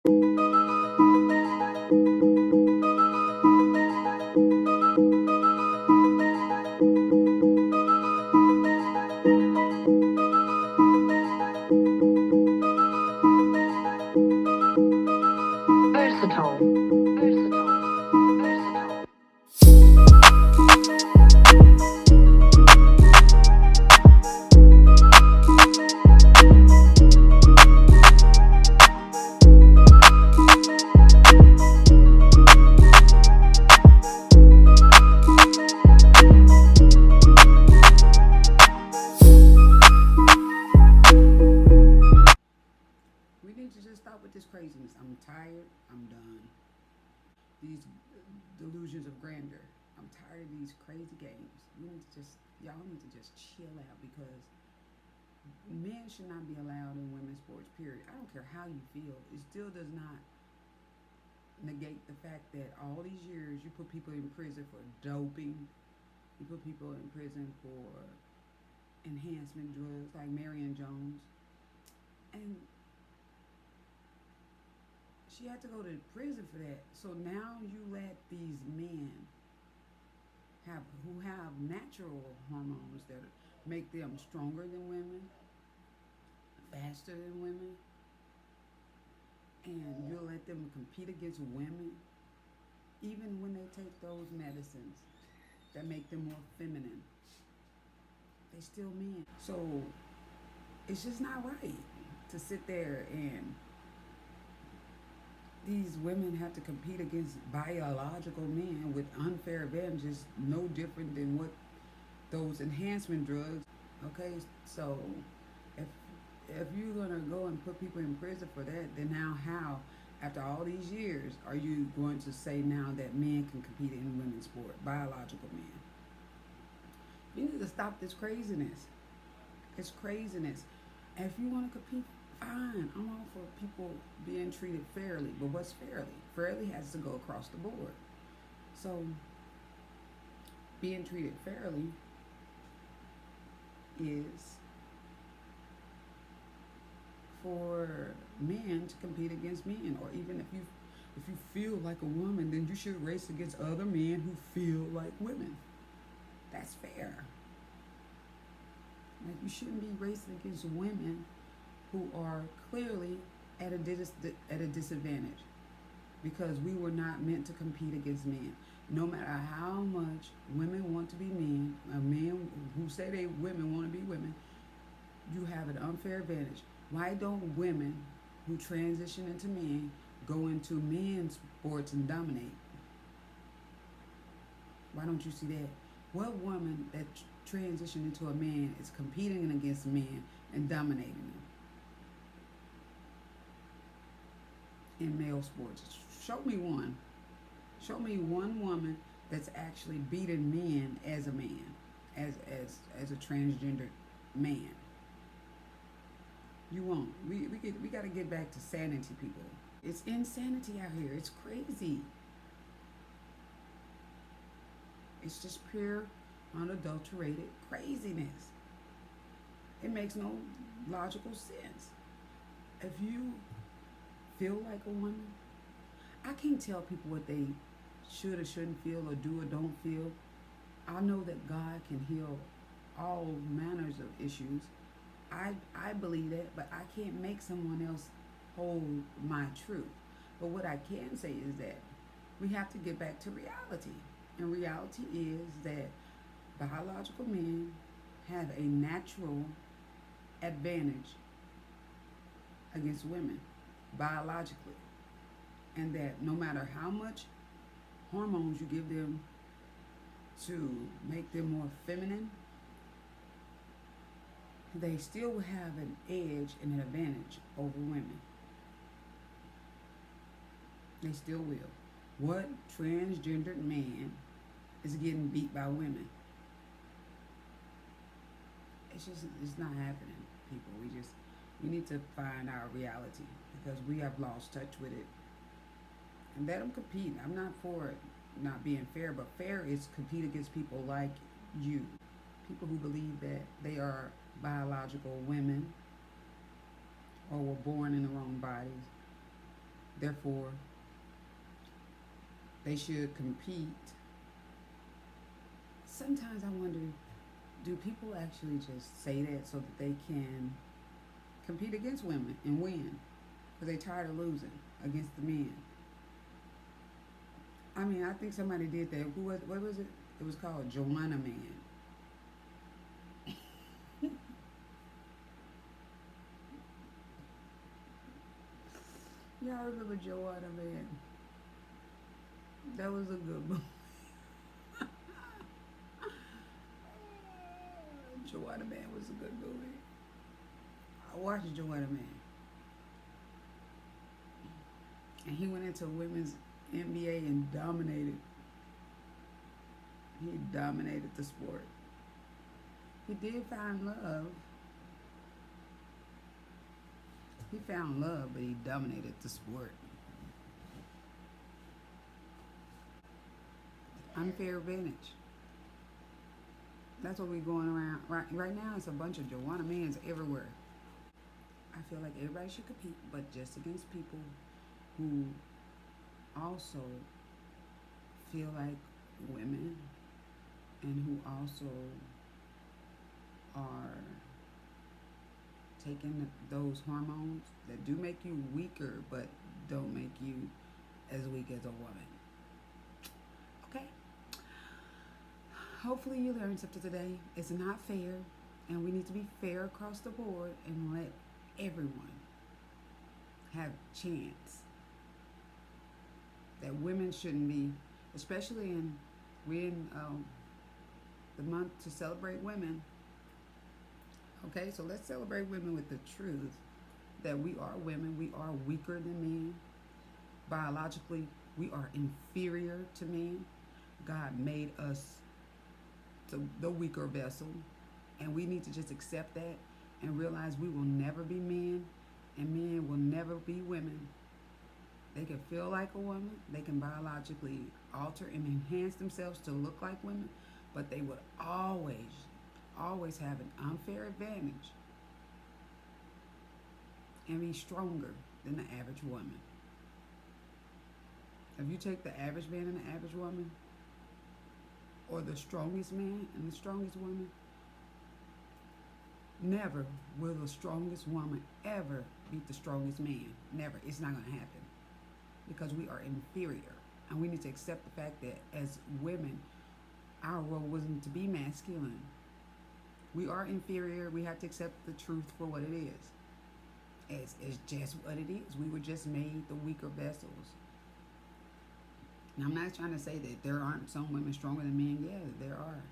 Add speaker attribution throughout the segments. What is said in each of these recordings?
Speaker 1: Versatile. Versatile. Versatile.
Speaker 2: We need to just stop with this craziness. I'm tired. I'm done. These delusions of grandeur. I'm tired of these crazy games. We need to just, y'all need to just chill out because men should not be allowed in women's sports, period. I don't care how you feel. It still does not negate the fact that all these years you put people in prison for doping, you put people in prison for enhancement drugs like Marion Jones, and she had to go to prison for that. So now you let these men who have natural hormones that make them stronger than women, faster than women, and you'll let them compete against women, even when they take those medicines that make them more feminine. They still men. So it's just not right to sit there and these women have to compete against biological men with unfair advantages, no different than what those enhancement drugs. Okay, so if if you're gonna go and put people in prison for that, then now how, after all these years, are you going to say now that men can compete in women's sport, biological men? You need to stop this craziness. It's craziness. If you want to compete, fine. I'm all for people being treated fairly. But what's fairly? Fairly has to go across the board. So, being treated fairly is for men to compete against men, or even if you feel like a woman, then you should race against other men who feel like women. That's fair. Like, you shouldn't be racing against women who are clearly at a disadvantage because we were not meant to compete against men. No matter how much women want to be men, men who say they women want to be women, you have an unfair advantage. Why don't women who transition into men go into men's sports and dominate? Why don't you see that? What woman that transitioned into a man is competing against men and dominating them in male sports? Show me one. Show me one woman that's actually beating men as a man, as a transgender man. You won't. We got to get back to sanity, people. It's insanity out here. It's crazy. It's just pure, unadulterated craziness. It makes no logical sense. If you feel like a woman, I can't tell people what they should or shouldn't feel or do or don't feel. I know that God can heal all manners of issues. I believe that, but I can't make someone else hold my truth. But what I can say is that we have to get back to reality. And reality is that biological men have a natural advantage against women, biologically. And that no matter how much hormones you give them to make them more feminine, they still will have an edge and an advantage over women. They still will. What transgendered man is getting beat by women? It's not happening, people. We need to find our reality because we have lost touch with it. And let them compete. I'm not for it not being fair, but fair is compete against people like you. People who believe that they are biological women or were born in the wrong bodies Therefore, they should compete. Sometimes I wonder, do people actually just say that so that they can compete against women and win? Because they tired of losing against the men. I mean, I think somebody did that. Who was? What was it? It was called Joanna Man. Y'all remember Joanna Man? That was a good movie. Joanna Man was a good movie. I watched Joanna Man, and he went into women's NBA and dominated. He dominated the sport. He did find love. He found love, but he dominated the sport. Unfair advantage. That's what we're going around right now. It's a bunch of Joanna Mans everywhere. I feel like everybody should compete, but just against people who also feel like women and who also are taking those hormones that do make you weaker but don't make you as weak as a woman. Okay? Hopefully you learned something today. It's not fair, and we need to be fair across the board and let everyone have a chance. That women shouldn't be, especially we're in the month to celebrate women. Okay, so let's celebrate women with the truth that we are women. We are weaker than men. Biologically, we are inferior to men. God made us the weaker vessel, and we need to just accept that and realize we will never be men, and men will never be women. They can feel like a woman. They can biologically alter and enhance themselves to look like women, but they would always have an unfair advantage and be stronger than the average woman. If you take the average man and the average woman, or the strongest man and the strongest woman, never will the strongest woman ever beat the strongest man. Never. It's not going to happen, because we are inferior, and we need to accept the fact that as women, our role wasn't to be masculine. We are inferior. We have to accept the truth for what it is. It's just what it is. We were just made the weaker vessels. And I'm not trying to say that there aren't some women stronger than men. Yeah, there are.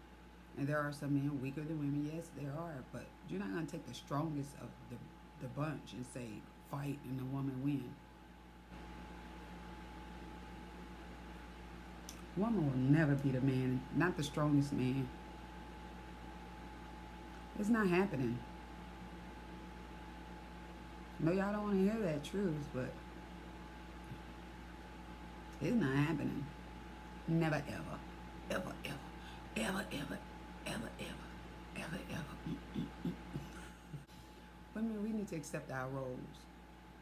Speaker 2: And there are some men weaker than women. Yes, there are. But you're not going to take the strongest of the bunch and say, fight and the woman win. Woman will never beat a man, not the strongest man. It's not happening. No, y'all don't want to hear that truth, but it's not happening. Never, ever, ever, ever, ever, ever, ever, ever, ever, ever. Women, we need to accept our roles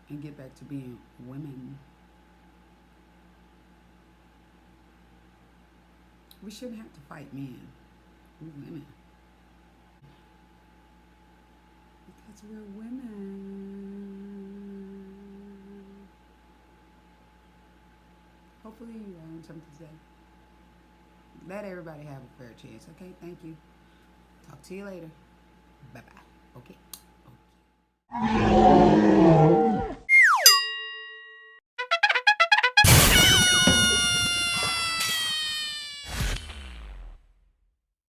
Speaker 2: and get back to being women. We shouldn't have to fight men. We're women. Because we're women. Hopefully you learned something today. Let everybody have a fair chance, okay? Thank you. Talk to you later. Bye-bye. Okay.